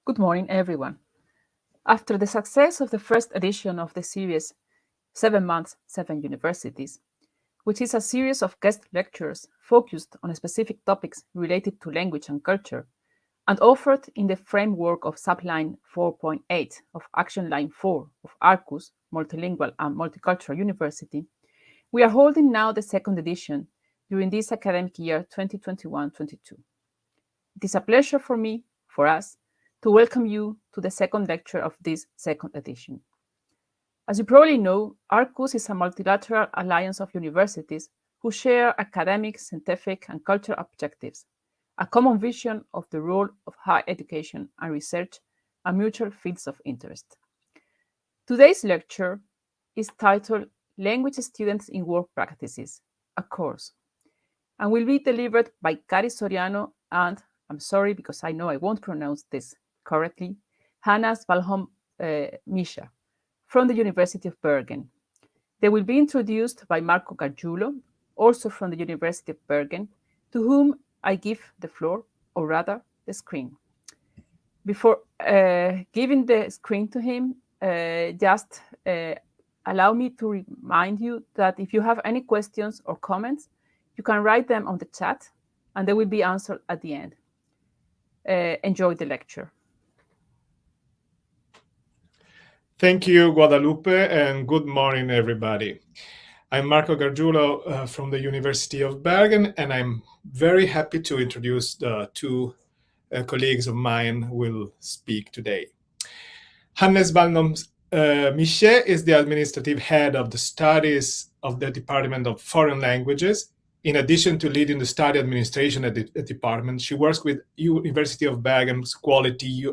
Good morning, everyone. After the success of the first edition of the series 7 Months, 7 Universities, which is a series of guest lectures focused on specific topics related to language and culture, and offered in the framework of Subline 4.8 of Action Line 4 of ARCUS, Multilingual and Multicultural University, we are holding now the second edition during this academic year 2021-22. It is a pleasure for me, for us, to welcome you to the second lecture of this second edition. As you probably know, ARCUS is a multilateral alliance of universities who share academic, scientific, and cultural objectives, a common vision of the role of higher education and research, and mutual fields of interest. Today's lecture is titled Language Students in Work Practices, a course, and will be delivered by Kari Soriano and, I'm sorry because I know I won't pronounce this correctly, Hanne Svanholm Misha from the University of Bergen. They will be introduced by Marco Gargiulo, also from the University of Bergen, to whom I give the floor, or rather, the screen. Before giving the screen to him, just allow me to remind you that if you have any questions or comments, you can write them on the chat, and they will be answered at the end. Enjoy the lecture. Thank you, Guadalupe, and good morning, everybody. I'm Marco Gargiulo from the University of Bergen, and I'm very happy to introduce the two colleagues of mine who will speak today. Hanne Svanholm Misha is the administrative head of the studies of the Department of Foreign Languages. In addition to leading the study administration at the department, she works with University of Bergen's quality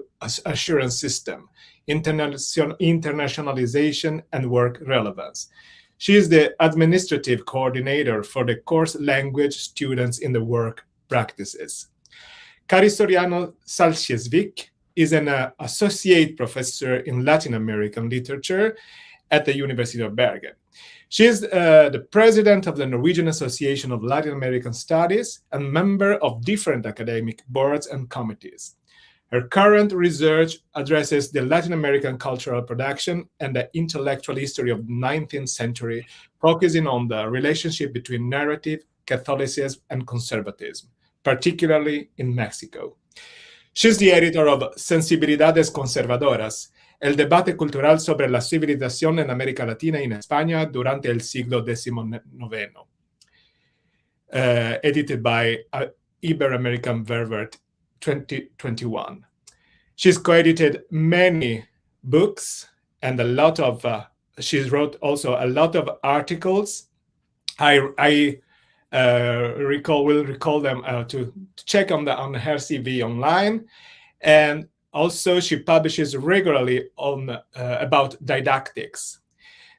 assurance system, internationalization, and work relevance. She is the administrative coordinator for the course Language Students in the Work Practices. Kari Soriano Salciesvik is an associate professor in Latin American literature at the University of Bergen. She is the president of the Norwegian Association of Latin American Studies and member of different academic boards and committees. Her current research addresses the Latin American cultural production and the intellectual history of the 19th century, focusing on the relationship between narrative, Catholicism, and conservatism, particularly in Mexico. She's the editor of Sensibilidades Conservadoras, el debate cultural sobre la civilización en América Latina y en España durante el siglo XIX, edited by Ibero-American Verwert 2021. She's co-edited many books and she wrote also a lot of articles. I will recall them to check on her CV online, and also she publishes regularly on about didactics.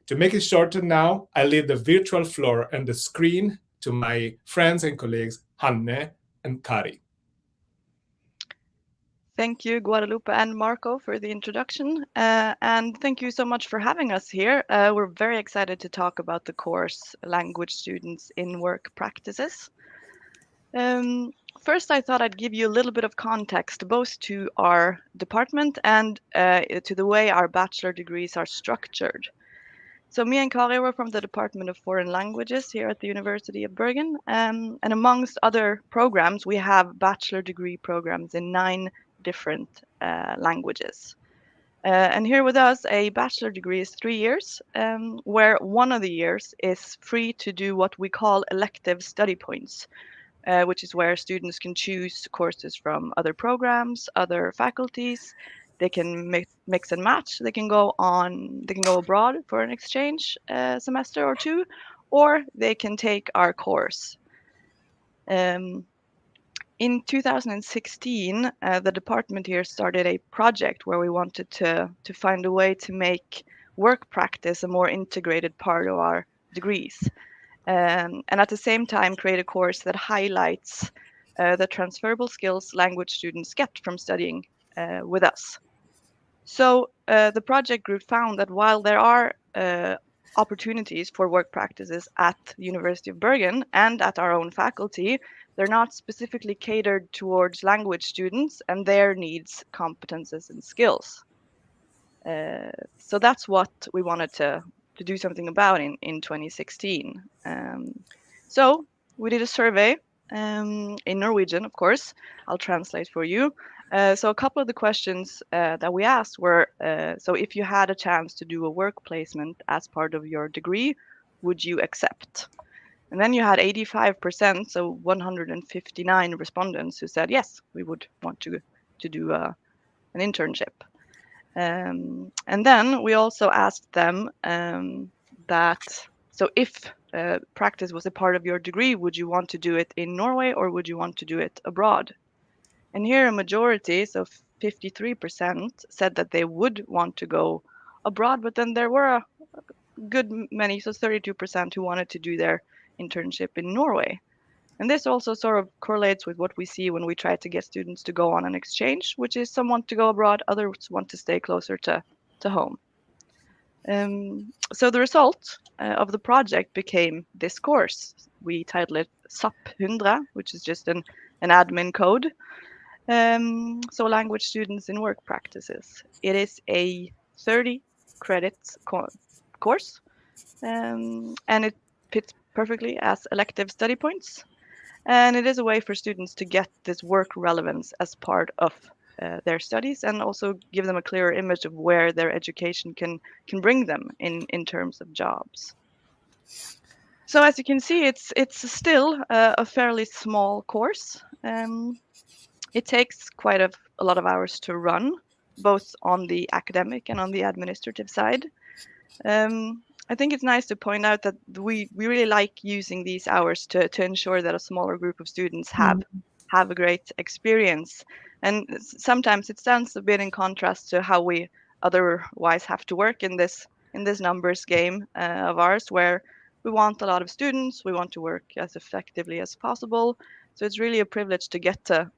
To make it shorter now, I leave the virtual floor and the screen to my friends and colleagues, Hanne and Kari. Thank you, Guadalupe and Marco, for the introduction. And thank you so much for having us here. We're very excited to talk about the course Language Students in Work Practices. First, I thought I'd give you a little bit of context, both to our department and to the way our bachelor degrees are structured. So me and Kari were from the Department of Foreign Languages here at the University of Bergen. And amongst other programs, we have bachelor degree programs in 9 different languages. And here with us, a bachelor degree is 3 years, where one of the years is free to do what we call elective study points, which is where students can choose courses from other programs, other faculties. They can mix and match. They can go abroad for an exchange semester or 2, or they can take our course. In 2016, the department here started a project where we wanted to find a way to make work practice a more integrated part of our degrees. And at the same time, create a course that highlights the transferable skills language students get from studying with us. So the project group found that while there are opportunities for work practices at the University of Bergen and at our own faculty, they're not specifically catered towards language students and their needs, competences, and skills. So that's what we wanted to do something about in 2016. So we did a survey in Norwegian, of course. I'll translate for you. So a couple of the questions that we asked were, so if you had a chance to do a work placement as part of your degree, would you accept? And then you had 85%, so 159 respondents who said, yes, we would want to do an internship. And then we also asked them that, so if practice was a part of your degree, would you want to do it in Norway or would you want to do it abroad? And here a majority, so 53%, said that they would want to go abroad, but then there were a good many, so 32%, who wanted to do their internship in Norway. And this also sort of correlates with what we see when we try to get students to go on an exchange, which is some want to go abroad, others want to stay closer to home. So the result of the project became this course. We titled it SAP 100, which is just an admin code. So language students in work practices. It is a 30 credits course, and it fits perfectly as elective study points. And it is a way for students to get this work relevance as part of their studies and also give them a clearer image of where their education can bring them in terms of jobs. So as you can see, it's still a fairly small course. It takes quite a lot of hours to run, both on the academic and on the administrative side. I think it's nice to point out that we really like using these hours to ensure that a smaller group of students have a great experience. And sometimes it stands a bit in contrast to how we otherwise have to work in this numbers game of ours, where we want a lot of students, we want to work as effectively as possible. So it's really a privilege to get to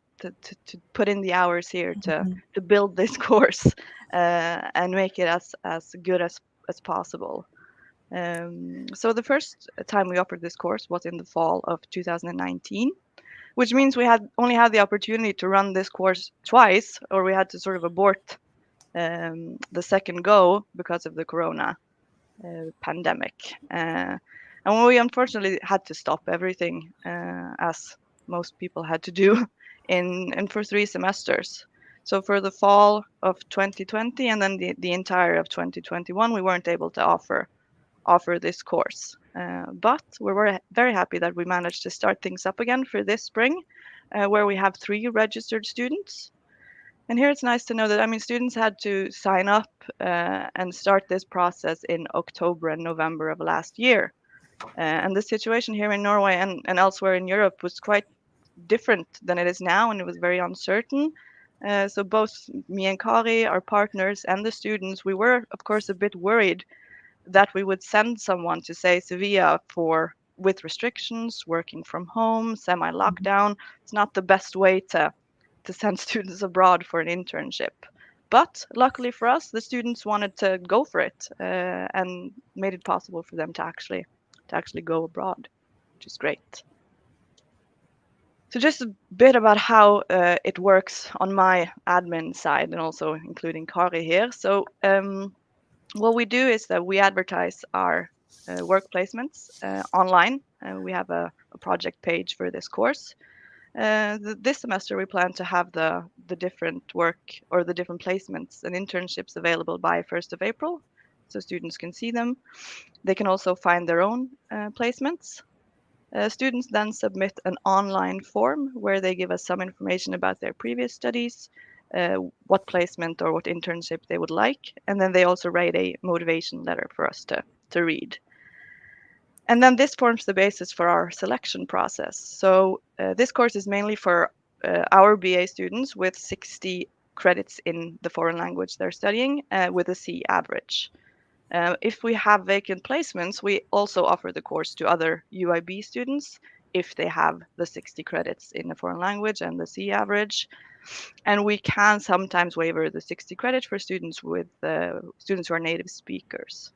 put in the hours here to build this course and make it as good as possible. So the first time we offered this course was in the fall of 2019, which means we only had the opportunity to run this course twice, or we had to sort of abort the second go because of the corona pandemic. And we unfortunately had to stop everything, as most people had to do, for 3 semesters. So for the fall of 2020 and then the entire of 2021, we weren't able to offer this course. But we were very happy that we managed to start things up again for this spring, where we have 3 registered students. And here it's nice to know that, I mean, students had to sign up and start this process in October and November of last year. And the situation here in Norway and elsewhere in Europe was quite different than it is now, and it was very uncertain. So both me and Kari, our partners, and the students, we were, of course, a bit worried that we would send someone to, say, Sevilla with restrictions, working from home, semi-lockdown. It's not the best way to send students abroad for an internship. But luckily for us, the students wanted to go for it and made it possible for them to actually go abroad, which is great. So just a bit about how it works on my admin side and also including Kari here. So what we do is that we advertise our work placements online. We have a project page for this course. This semester we plan to have the different work or the different placements and internships available by 1st of April, so students can see them. They can also find their own placements. Students then submit an online form where they give us some information about their previous studies, what placement or what internship they would like, and then they also write a motivation letter for us to read. And then this forms the basis for our selection process. So this course is mainly for our BA students with 60 credits in the foreign language they're studying with a C average. If we have vacant placements, we also offer the course to other UIB students if they have the 60 credits in the foreign language and the C average. And we can sometimes waiver the 60 credit for students who are native speakers.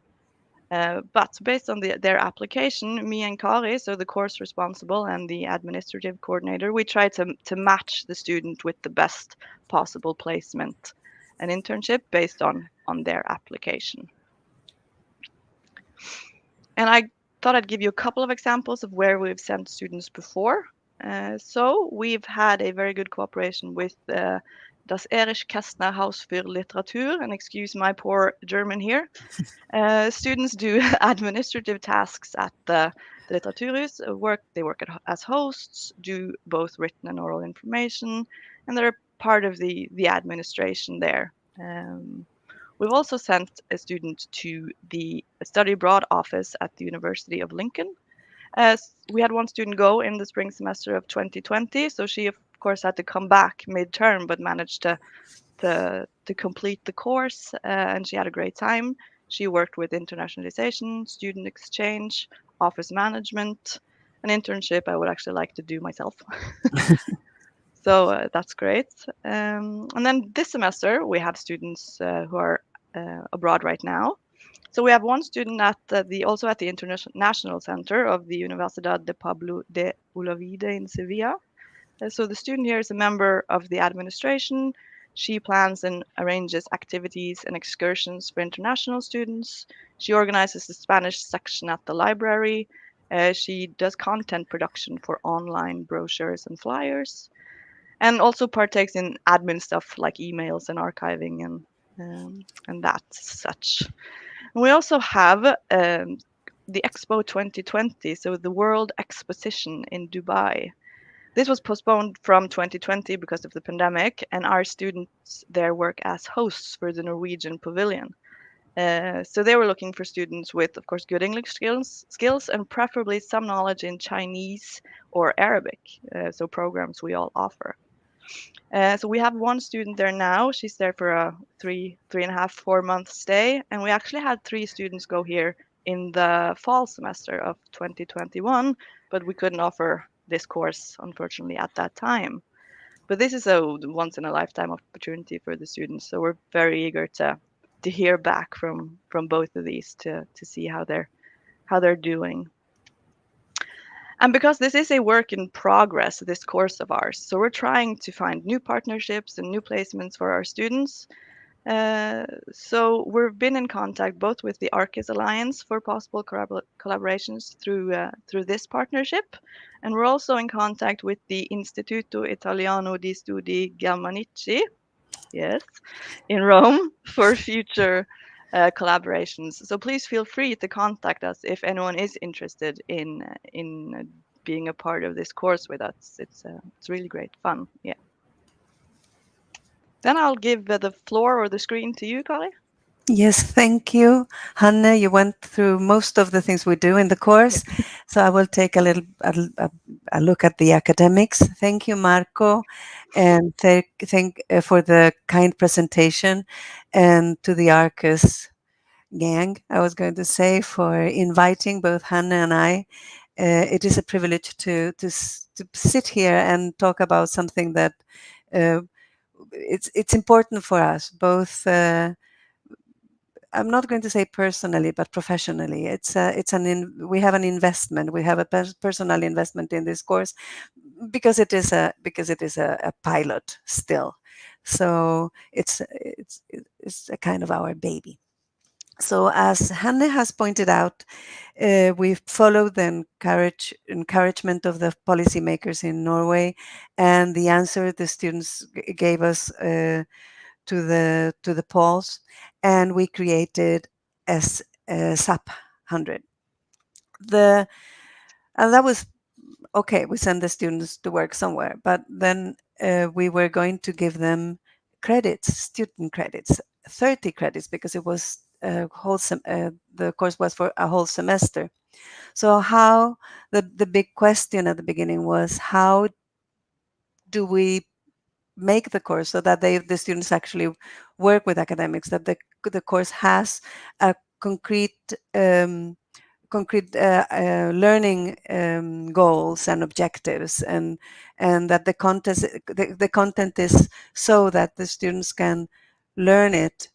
But based on their application, me and Kari, so the course responsible and the administrative coordinator, we try to match the student with the best possible placement and internship based on their application. And I thought I'd give you a couple of examples of where we've sent students before. So we've had a very good cooperation with Das Erich Kästner Haus für Literatur, and excuse my poor German here. Students do administrative tasks at the Literaturhus, they work as hosts, do both written and oral information, and they're part of the administration there. We've also sent a student to the study abroad office at the University of Lincoln. We had one student go in the spring semester of 2020, so she of course had to come back midterm, but managed to complete the course, and she had a great time. She worked with internationalization, student exchange, office management, an internship I would actually like to do myself. So that's great. And then this semester we have students who are abroad right now. So we have one student at also at the International Center of the Universidad de Pablo de Olavide in Sevilla. So the student here is a member of the administration. She plans and arranges activities and excursions for international students. She organizes the Spanish section at the library. She does content production for online brochures and flyers, and also partakes in admin stuff like emails and archiving and that such. And we also have the Expo 2020, so the World Exposition in Dubai. This was postponed from 2020 because of the pandemic, and our students there work as hosts for the Norwegian pavilion. So they were looking for students with, of course, good English skills and preferably some knowledge in Chinese or Arabic, so programs we all offer. So we have one student there now. She's there for a 3.5, 4 month stay, and we actually had 3 students go here in the fall semester of 2021, but we couldn't offer this course, unfortunately, at that time. But this is a once in a lifetime opportunity for the students, so we're very eager to hear back from both of these to see how they're doing. And because this is a work in progress, this course of ours, so we're trying to find new partnerships and new placements for our students. So we've been in contact both with the Arcus Alliance for possible collaborations through this partnership, and we're also in contact with the Istituto Italiano di Studi Germanici, yes, in Rome for future collaborations. So please feel free to contact us if anyone is interested in being a part of this course with us. It's really great fun. Yeah. Then I'll give the floor or the screen to you, Kari. Yes, thank you, Hanne. You went through most of the things we do in the course, so I will take a look at the academics. Thank you, Marco, and thank for the kind presentation, and to the Arcus gang, I was going to say, for inviting both Hanne and I. It is a privilege to sit here and talk about something that it's important for us both. I'm not going to say personally, but professionally. We have an investment. We have a personal investment in this course because it is a pilot still. So it's a kind of our baby. So as Hanne has pointed out, we followed the encouragement of the policymakers in Norway, and the answer the students gave us to the polls, and we created SAP 100. And that was okay. We send the students to work somewhere, but then we were going to give them credits, student credits, 30 credits, because it was the course was for a whole semester. So how the big question at the beginning was, how do we make the course so that the students actually work with academics, that the course has a concrete learning goals and objectives, and that the content is so that the students can learn it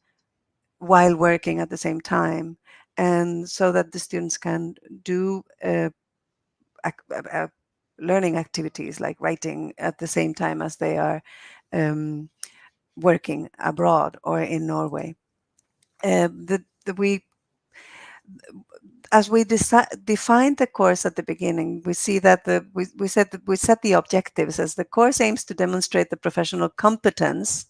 while working at the same time, and so that the students can do learning activities like writing at the same time as they are working abroad or in Norway. We as we defined the course at the beginning, we see that we set the objectives as the course aims to demonstrate the professional competence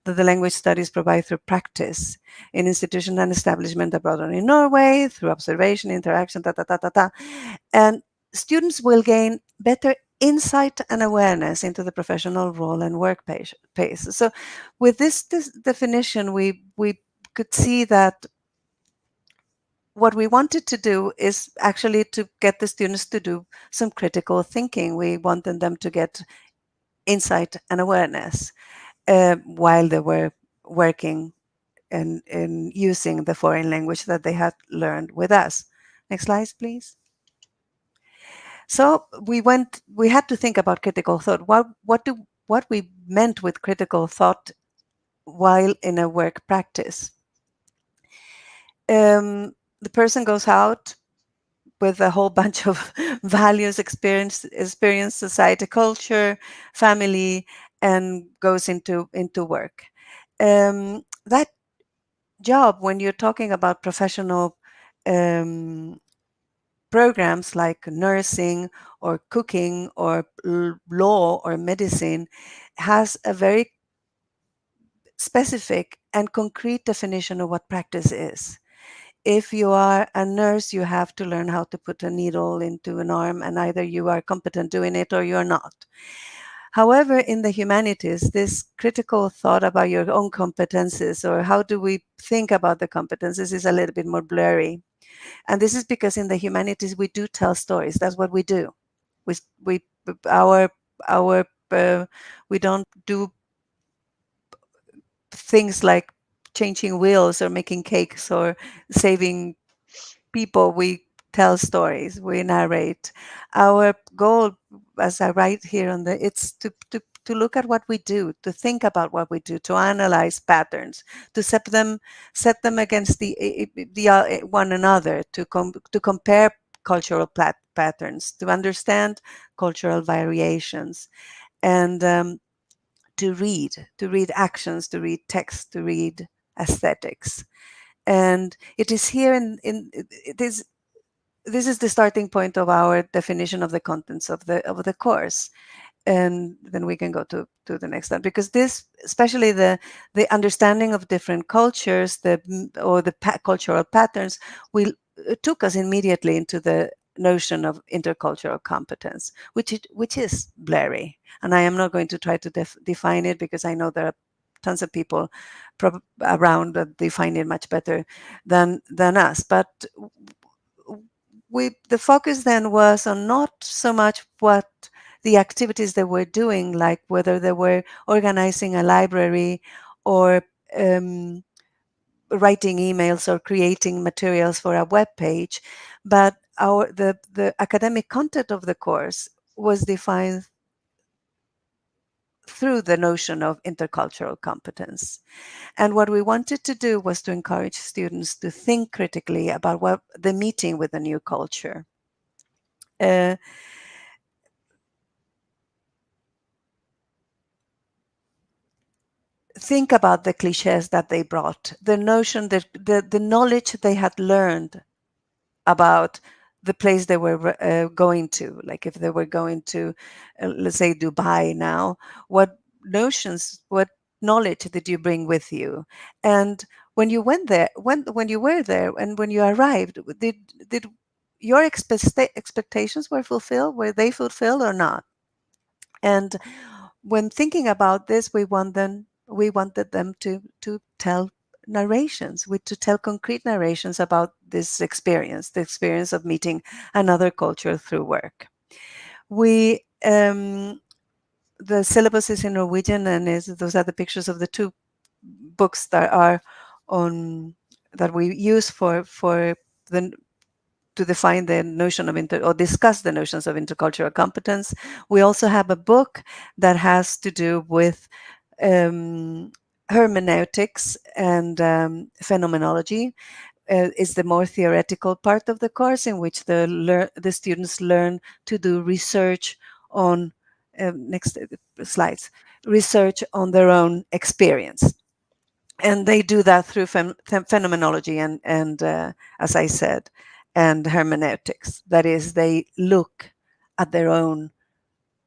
that the language studies provide through practice in institution and establishment abroad and in Norway, through observation, interaction, and students will gain better insight and awareness into the professional role and work pace. So with this definition, we could see that what we wanted to do is actually to get the students to do some critical thinking. We wanted them to get insight and awareness while they were working and using the foreign language that they had learned with us. Next slide, please. So we had to think about critical thought. What we meant with critical thought while in a work practice. The person goes out with a whole bunch of values, experience, society, culture, family, and goes into work. That job, when you're talking about professional programs like nursing or cooking or law or medicine, has a very specific and concrete definition of what practice is. If you are a nurse, you have to learn how to put a needle into an arm, and either you are competent doing it or you're not. However, in the humanities, this critical thought about your own competences, or how do we think about the competences, is a little bit more blurry. And this is because in the humanities, we do tell stories. That's what we do. We don't do things like changing wheels or making cakes or saving people. We tell stories, we narrate. Our goal, as I write here on it's to look at what we do, to think about what we do, to analyze patterns, to set them against the one another, to compare cultural patterns, to understand cultural variations, and to read actions, to read text, to read aesthetics. And it is here this is the starting point of our definition of the contents of the course. And then we can go to the next one, because this, especially the understanding of different cultures, the cultural patterns, took us immediately into the notion of intercultural competence, which is blurry. And I am not going to try to define it, because I know there are tons of people around that define it much better than us. But the focus then was on not so much what the activities they were doing, like whether they were organizing a library or writing emails or creating materials for a web page, but the academic content of the course was defined through the notion of intercultural competence. And what we wanted to do was to encourage students to think critically about what the meeting with a new culture. Think about the cliches that they brought, the notion that the knowledge they had learned about the place they were going to, like if they were going to, let's say, Dubai now, what knowledge did you bring with you? And when you went there, when you were there, and when you arrived, did your expectations were fulfilled? Were they fulfilled or not? And when thinking about this, we wanted them to tell narrations, to tell concrete narrations about this experience, the experience of meeting another culture through work. The syllabus is in Norwegian, and those are the pictures of the two books that are that we use to define the notion of or discuss the notions of intercultural competence. We also have a book that has to do with hermeneutics and phenomenology. is the more theoretical part of the course, in which the students learn to do research on next slides, research on their own experience, and they do that through phenomenology and as I said, and hermeneutics. That is, they look at their own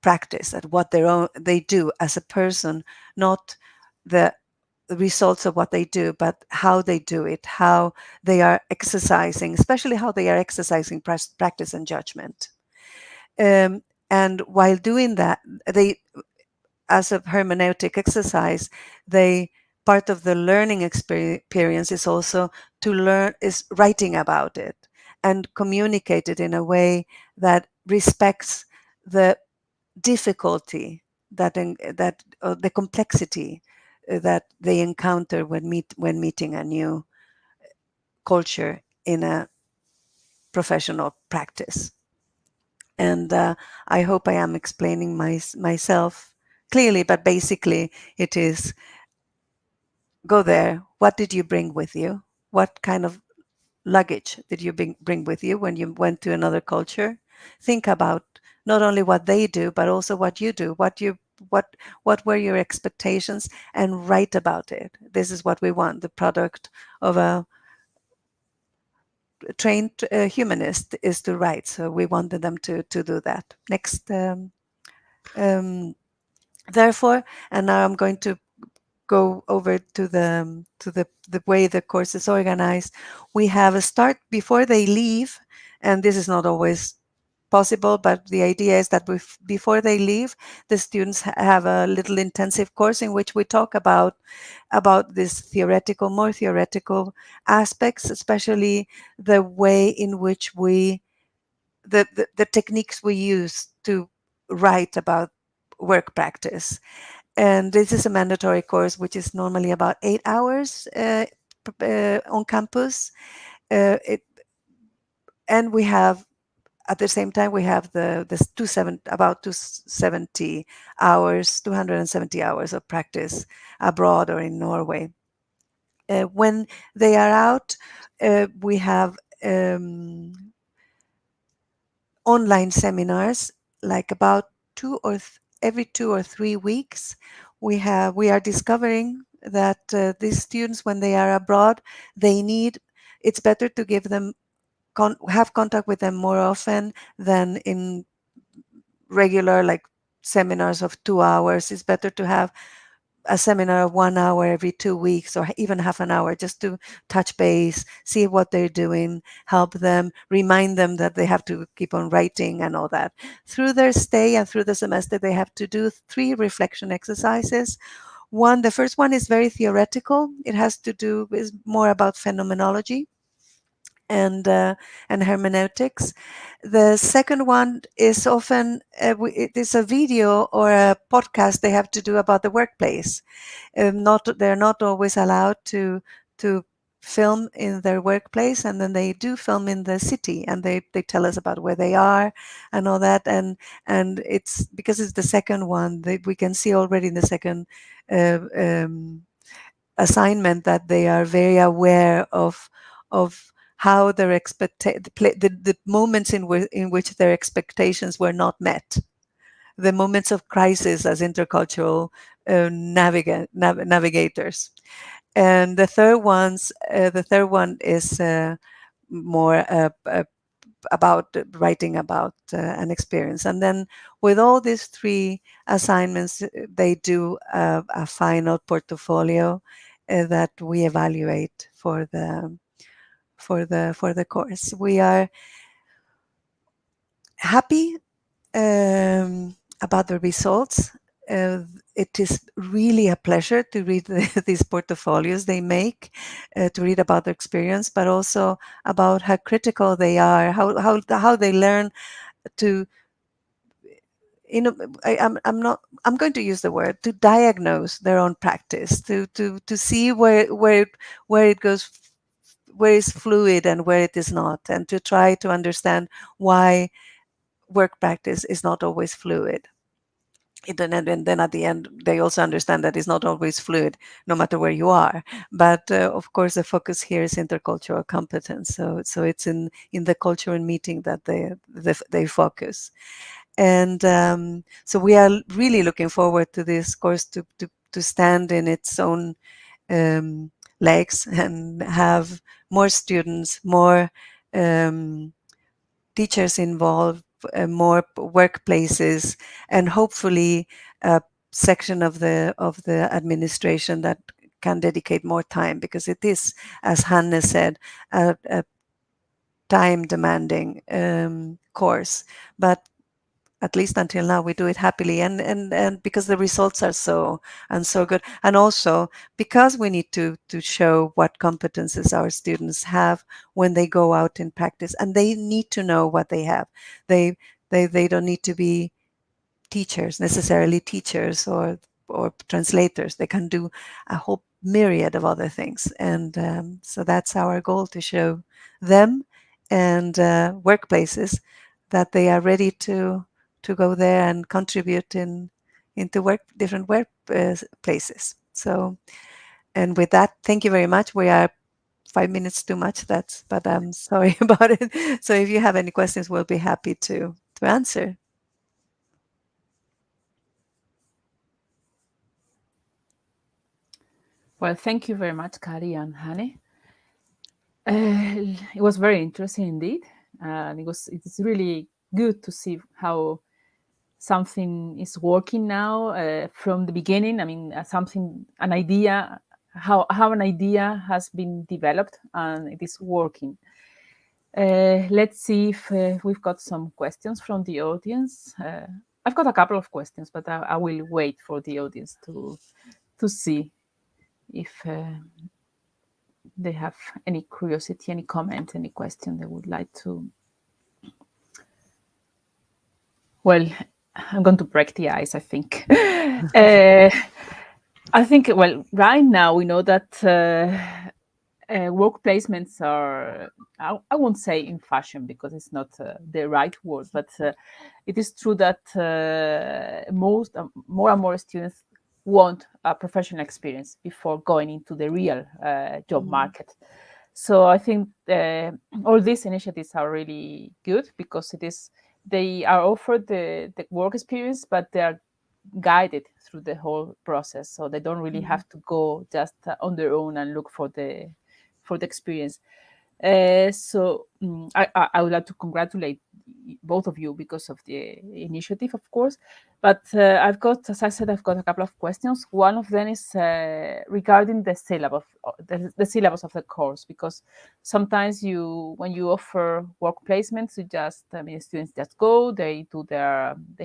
practice, at what they do as a person, not the results of what they do, but how they do it, how they are exercising, especially how they are exercising practice and judgment. And while doing that, they, as a hermeneutic exercise, part of the learning experience is also to learn, is writing about it and communicate it in a way that respects the difficulty that the complexity that they encounter when meeting a new culture in a professional practice. And I hope I am explaining myself clearly, but basically it is, go there. What did you bring with you? What kind of luggage did you bring with you when you went to another culture? Think about not only what they do, but also what you do, what were your expectations, and write about it. This is what we want, the product of a trained humanist is to write. So we wanted them to do that. Next. Therefore, and now I'm going to go over to the way the course is organized. We have a start before they leave, and this is not always possible, but the idea is that before they leave, the students have a little intensive course in which we talk about this more theoretical aspects, especially the way in which the techniques we use to write about work practice. And this is a mandatory course, which is normally about 8 hours on campus. And we have, at the same time, we have about 270 hours of practice abroad or in Norway. When they are out, we have online seminars, like about every 2 or 3 weeks. We are discovering that these students, when they are abroad, it's better to give them have contact with them more often than in regular, like, seminars of 2 hours. It's better to have a seminar of 1 hour every 2 weeks, or even half an hour, just to touch base, see what they're doing, help them, remind them that they have to keep on writing and all that. Through their stay and through the semester, they have to do 3 reflection exercises. The first one is very theoretical. It has to do with more about phenomenology and hermeneutics. The second one is often it is a video or a podcast they have to do about the workplace. They're not always allowed to film in their workplace, and then they do film in the city, and they tell us about where they are and all that. And it's because it's the second one, we can see already in the second assignment that they are very aware of how their the moments in which their expectations were not met, the moments of crisis as intercultural navigators. And the third one is more about writing about an experience. And then with all these 3 assignments, they do a final portfolio that we evaluate for the course. We are happy about the results. It is really a pleasure to read these portfolios they make, to read about their experience, but also about how critical they are, how they learn to, I'm going to use the word, to diagnose their own practice, to see where it goes, where it's fluid and where it is not, and to try to understand why work practice is not always fluid. and then at the end they also understand that it's not always fluid no matter where you are, but of course the focus here is intercultural competence, so it's in the culture and meeting that they focus. And so we are really looking forward to this course to stand in its own legs and have more students, more teachers involved, more workplaces, and hopefully a section of the administration that can dedicate more time, because it is, as Hanne said, a time demanding course, but at least until now we do it happily, and because the results are so good, and also because we need to show what competences our students have when they go out in practice, and they need to know what they have. They don't need to be necessarily teachers or translators. They can do a whole myriad of other things, and so that's our goal, to show them and workplaces that they are ready to go there and contribute into different work places. So, and with that, thank you very much. We are 5 minutes too much. But I'm sorry about it. So if you have any questions, we'll be happy to answer. Well, thank you very much, Kari and Hanne. It was very interesting indeed, and it's really good to see how something is working now from the beginning. I mean, an idea, how an idea has been developed and it is working. Let's see if we've got some questions from the audience. I've got a couple of questions, but I will wait for the audience to see if they have any curiosity, any comment, any question they would like to. Well, I'm going to break the ice, I think. I think, well, right now we know that work placements are, I won't say in fashion because it's not the right word, but it is true that more and more students want a professional experience before going into the real job market. So I think all these initiatives are really good because they are offered the work experience, but they are guided through the whole process, so they don't really have to go just on their own and look for the experience. So I would like to congratulate both of you because of the initiative, of course. But as I said, I've got a couple of questions. One of them is regarding the syllabus, the syllabus of the course, because sometimes when you offer work placements, students just go, they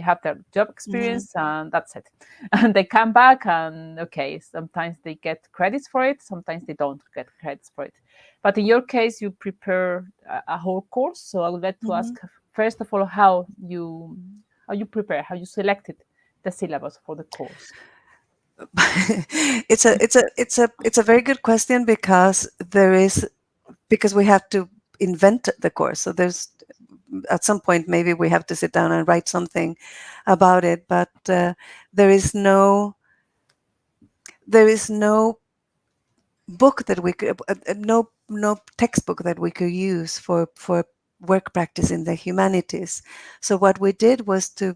have their job experience, and that's it. And they come back, and okay, sometimes they get credits for it, sometimes they don't get credits for it. But in your case, you prepare a whole course. So I would like to ask, first of all, how you selected the syllabus for the course. It's a very good question, because we have to invent the course. So there's, at some point, maybe we have to sit down and write something about it. But there is no book that we could, no textbook that we could use for work practice in the humanities. So what we did was to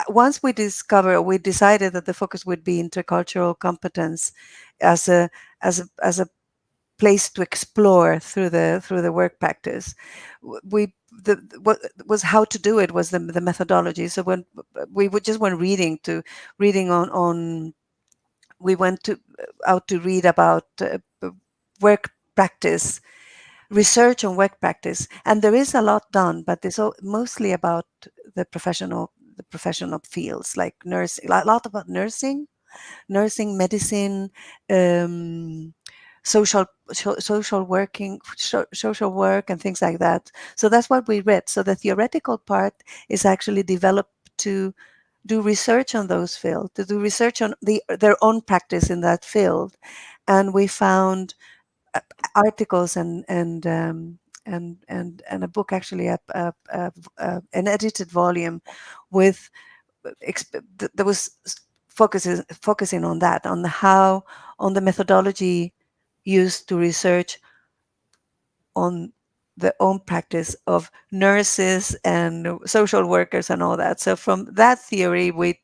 once we decided that the focus would be intercultural competence as a place to explore through the work practice. What was how to do it was the methodology. So when we would just went reading on we went out to read about work practice, research on work practice, and there is a lot done, but it's mostly about the professional fields, like nursing, a lot about nursing, medicine, social work, and things like that. So that's what we read. So the theoretical part is actually developed to do research on those fields, to do research on their own practice in that field, and we found articles and a book, actually an edited volume with there was focusing on that, on the methodology used to research on the own practice of nurses and social workers and all that. So from that theory, we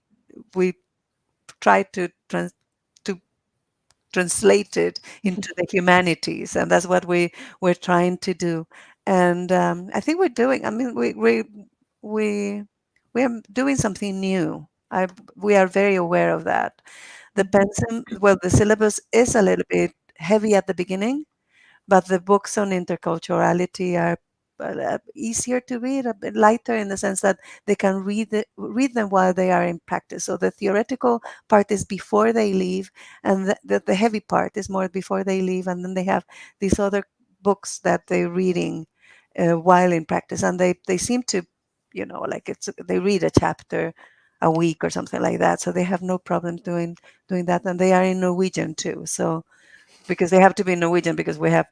tried to translate it into the humanities, and that's what we're trying to do. And I think we're doing. I mean, we we are doing something new. We are very aware of that. The pensum, well, the syllabus is a little bit heavy at the beginning, but the books on interculturality are easier to read, a bit lighter in the sense that they can read them while they are in practice. So the theoretical part is before they leave, and the heavy part is more before they leave, and then they have these other books that they're reading while in practice, and they seem to, like they read a chapter a week or something like that, so they have no problem doing that, and they are in Norwegian too. So because they have to be Norwegian because we have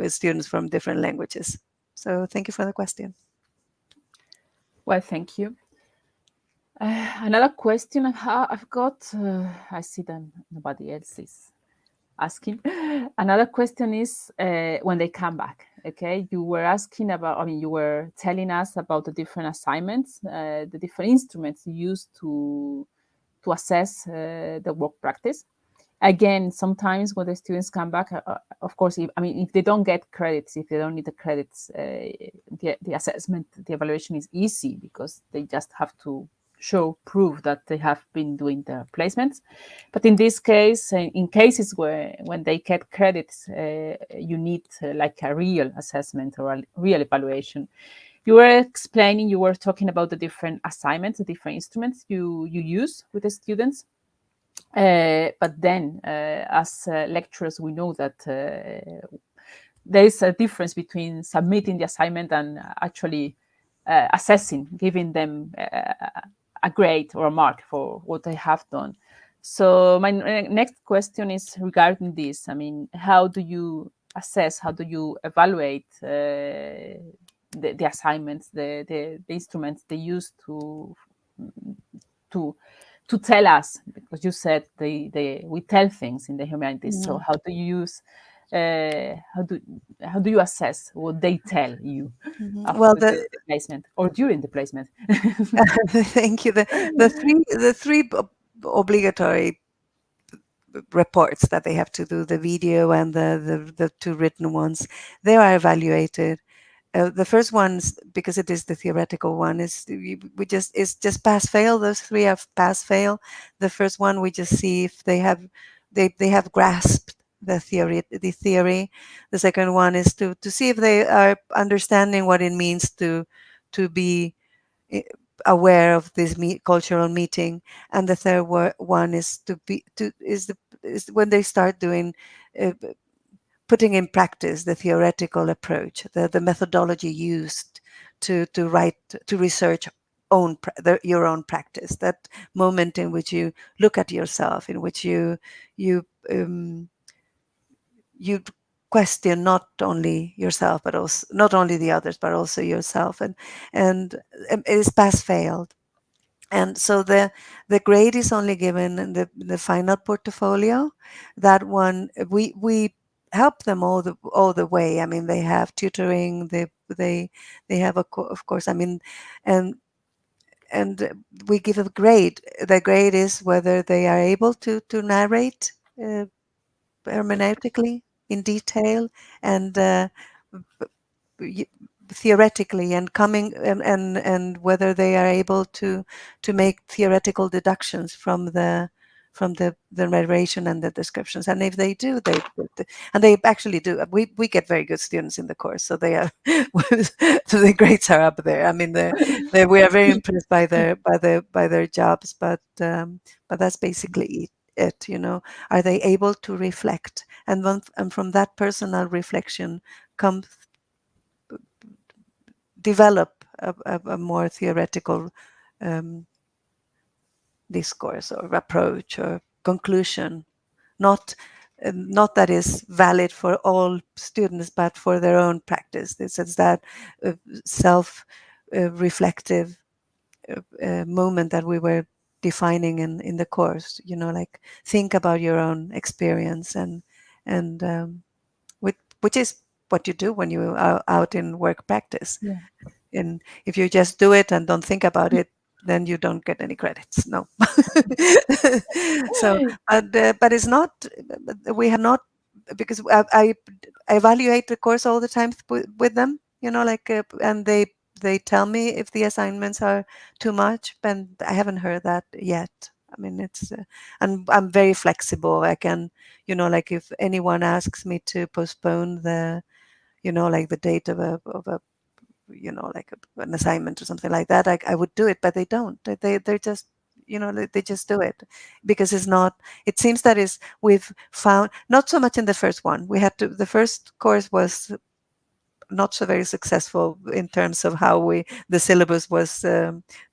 students from different languages. So thank you for the question. Well, thank you. Another question I've got, I see that nobody else is asking. Another question is when they come back. Okay, you were asking about, I mean, you were telling us about the different assignments, the different instruments you use to assess the work practice. Again, sometimes when the students come back, of course, if they don't get credits, if they don't need the credits, the assessment, the evaluation is easy because they just have to show proof that they have been doing the placements. But in this case, in cases where when they get credits, you need like a real assessment or a real evaluation. You were explaining, you were talking about the different assignments, the different instruments you use with the students. But then, as lecturers, we know that there is a difference between submitting the assignment and actually assessing, giving them a grade or a mark for what they have done. So my next question is regarding this. I mean, how do you assess, how do you evaluate the assignments, the instruments they use to tell us, because you said we tell things in the humanities. So how do you use how do you assess what they tell you after Well, the placement or during the placement? thank you. The three obligatory reports that they have to do, the video and the two written ones, they are evaluated. The first ones, because it is the theoretical one, is it's just pass fail. Those three have pass fail. The first one we just see if they have grasped the theory. The second one is to see if they are understanding what it means to be aware of this cultural meeting, and the third one is is when they start doing putting in practice the theoretical approach, the methodology used to research your own practice. That moment in which you look at yourself, in which you question not only yourself, but also not only the others, but also yourself, and it is pass failed. And so the grade is only given in the final portfolio. That one we help them all the way. I mean, they have tutoring. They have of course. I mean, and we give a grade. The grade is whether they are able to narrate hermeneutically in detail and theoretically, and coming and whether they are able to make theoretical deductions from the narration and the descriptions. And if they do, and they actually do. We get very good students in the course, so they are so the grades are up there. I mean, we are very impressed by their jobs, but that's basically it. Are they able to reflect, and from that personal reflection comes develop a more theoretical discourse or approach or conclusion, not that is valid for all students, but for their own practice. This is that self-reflective moment that we were defining in the course. Like think about your own experience, and which is what you do when you are out in work practice. Yeah. And if you just do it and don't think about it, then you don't get any credits. No. So, but it's not. We have not, because I evaluate the course all the time with them. Like and they tell me if the assignments are too much, but I haven't heard that yet. I mean, and I'm very flexible. I can, like if anyone asks me to postpone like the date of a like an assignment or something like that, I would do it, but they don't. They're just, they just do it because it's not. It seems that is we've found not so much in the first one. The first course was not so very successful in terms of how the syllabus was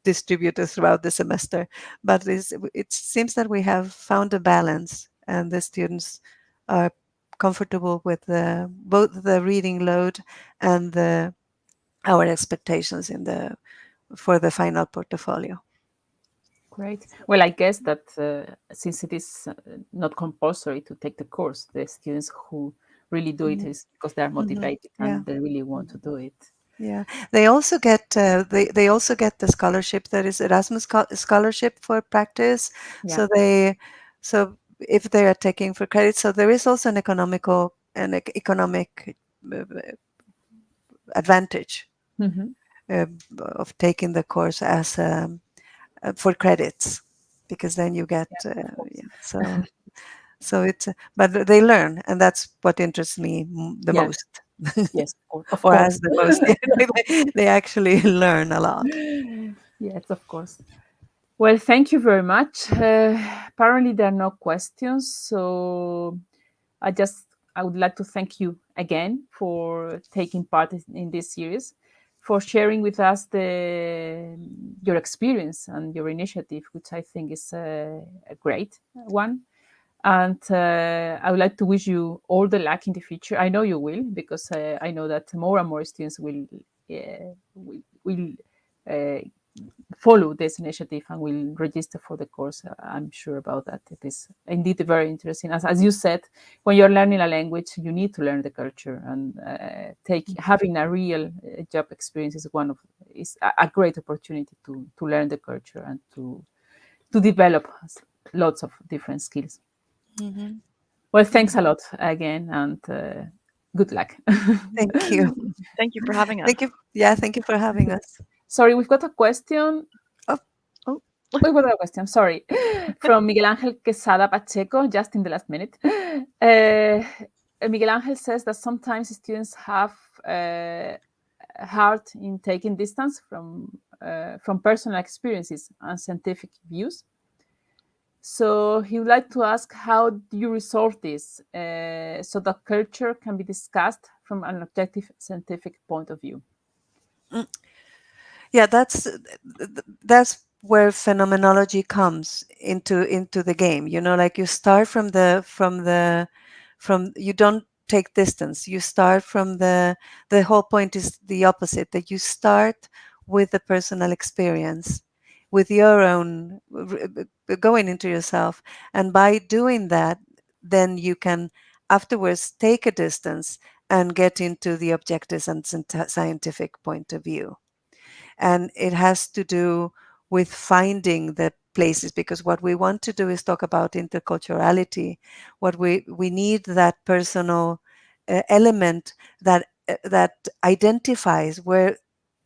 distributed throughout the semester, but it seems that we have found a balance, and the students are comfortable with both the reading load and our expectations for the final portfolio. Great. Well, I guess that since it is not compulsory to take the course, the students who really do it is because they are motivated Yeah. and they really want to do it. Yeah, they also get they also get the scholarship, that is Erasmus scholarship for practice. Yeah. So if they are taking for credit, so there is also an economic advantage Mhm. of taking the course as for credits, because then you get Of course. so it's but they learn, and that's what interests me the Yeah. most. Yes, of Or course. as the most. They actually learn a lot. Yes, of course. Well, thank you very much. Apparently, there are no questions, so I would like to thank you again for taking part in this series, for sharing with us your experience and your initiative, which I think is a great one. And I would like to wish you all the luck in the future. I know you will, because I know that more and more students will uh, follow this initiative and will register for the course. I'm sure about that. It is indeed very interesting. As you said, when you're learning a language, you need to learn the culture, and having a real job experience is a great opportunity to learn the culture and to develop lots of different skills. Mhm. Well, thanks a lot again, and good luck. Thank you. Thank you for having us. Thank you. Yeah, thank you for having us. Sorry, we've got a question. Oh, Oh, We've got a question, sorry, from Miguel Angel Quesada Pacheco, just in the last minute. Miguel Angel says that sometimes students have hard in taking distance from personal experiences and scientific views. So he would like to ask, how do you resolve this so that culture can be discussed from an objective scientific point of view? yeah, that's where phenomenology comes into the game. Like you start from you don't take distance. You start from the whole point is the opposite, that you start with the personal experience, with your own going into yourself, and by doing that, then you can afterwards take a distance and get into the objective and scientific point of view. And it has to do with finding the places, because what we want to do is talk about interculturality. What we need, that personal element that identifies where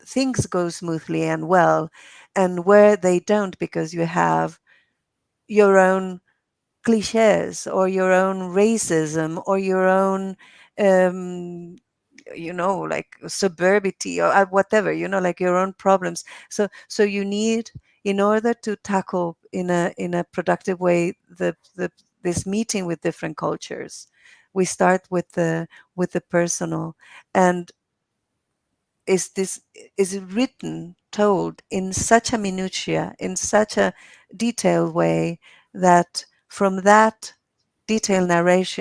things go smoothly and well, and where they don't, because you have your own cliches or your own racism or your own um, like suburbity or whatever, like your own problems. So you need, in order to tackle in a productive way this meeting with different cultures, we start with the personal. And this is written, told in such a minutiae, in such a detailed way, that from that detailed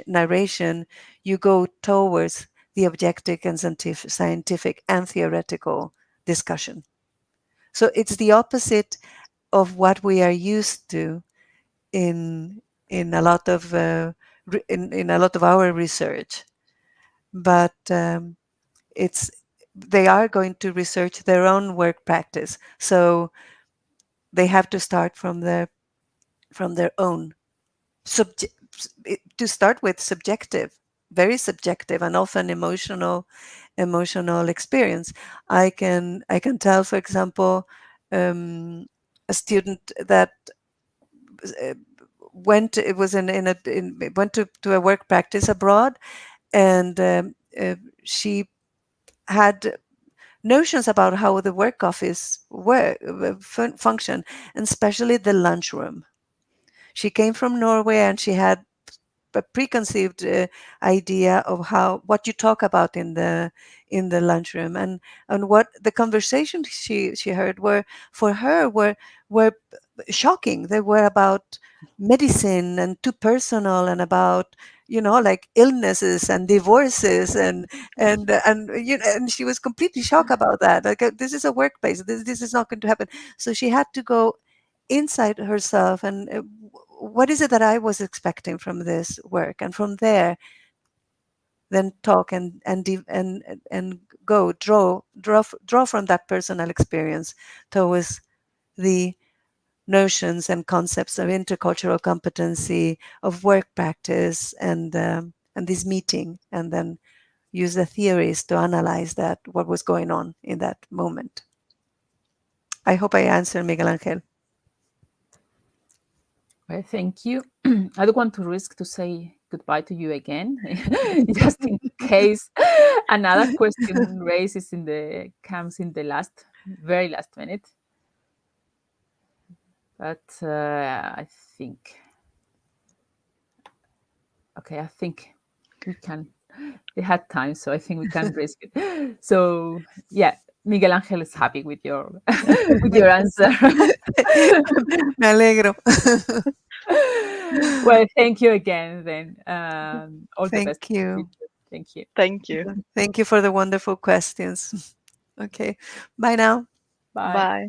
narration you go towards the objective and scientific and theoretical discussion. So it's the opposite of what we are used to in a lot of in a lot of our research. But it's they are going to research their own work practice, so they have to start from their own to start with subjective, very subjective, and often emotional experience. I can tell, for example, a student that uh, went it was went to a work practice abroad, and she had notions about how the work office function, and especially the lunchroom. She came from Norway, and she had a preconceived idea of what you talk about in the lunchroom, and what the conversations she heard were, for her, were shocking. They were about medicine and too personal, and about, like, illnesses and divorces, and she was completely shocked about that. Like, this is a workplace. This is not going to happen. So she had to go inside herself, and what is it that I was expecting from this work, and from there then talk and go draw from that personal experience towards the notions and concepts of intercultural competency, of work practice, and this meeting, and then use the theories to analyze that, what was going on in that moment. I hope I answered, Miguel Angel. Well, thank you. I don't want to risk to say goodbye to you again, just in case another question comes in the very last minute. But I think we can. We had time, so I think we can risk it. So yeah, Miguel Angel is happy with your with your answer. Me alegro. Well, thank you again. Then all the best. Thank you. Thank you. Thank you. Thank you for the wonderful questions. Okay. Bye now. Bye. Bye.